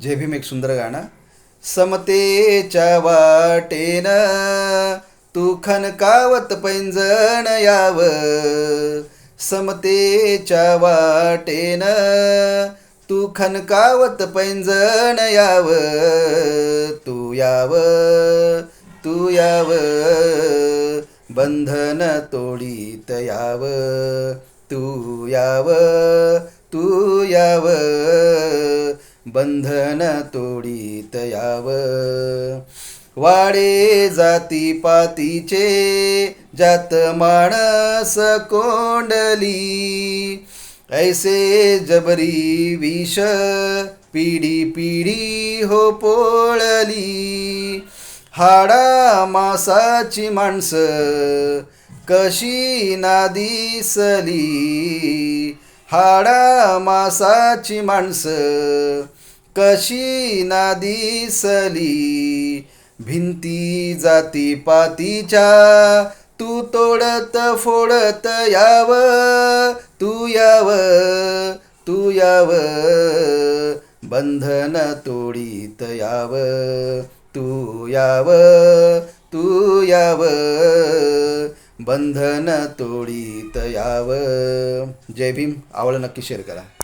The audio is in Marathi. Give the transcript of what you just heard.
जय भीम एक सुंदर गाणं. समतेच्या वाटेन तू खनकावत पैंजण याव. समतेच्या वाटेन तू खनकावत पैंजण याव. तू याव, तू याव, बंधन तोडीत याव. तू याव, तू याव, बंधन तोडीत याव. वाडे जाती पातीचे जात माणस कोंडली. ऐसे जबरी विष पिढी पिढी हो पोळली. हाडा मासाची माणसं कशी ना दिसली. हाडा मासाची माणसं कशी ना दिसली. भिंती जाती पातीच्या तू तोडत फोडत याव. तू याव, तू याव, बंधन तोडीत याव. तू याव, तू याव, बंधन तोडीत याव. जय भीम. आवडलं नक्की शेअर करा.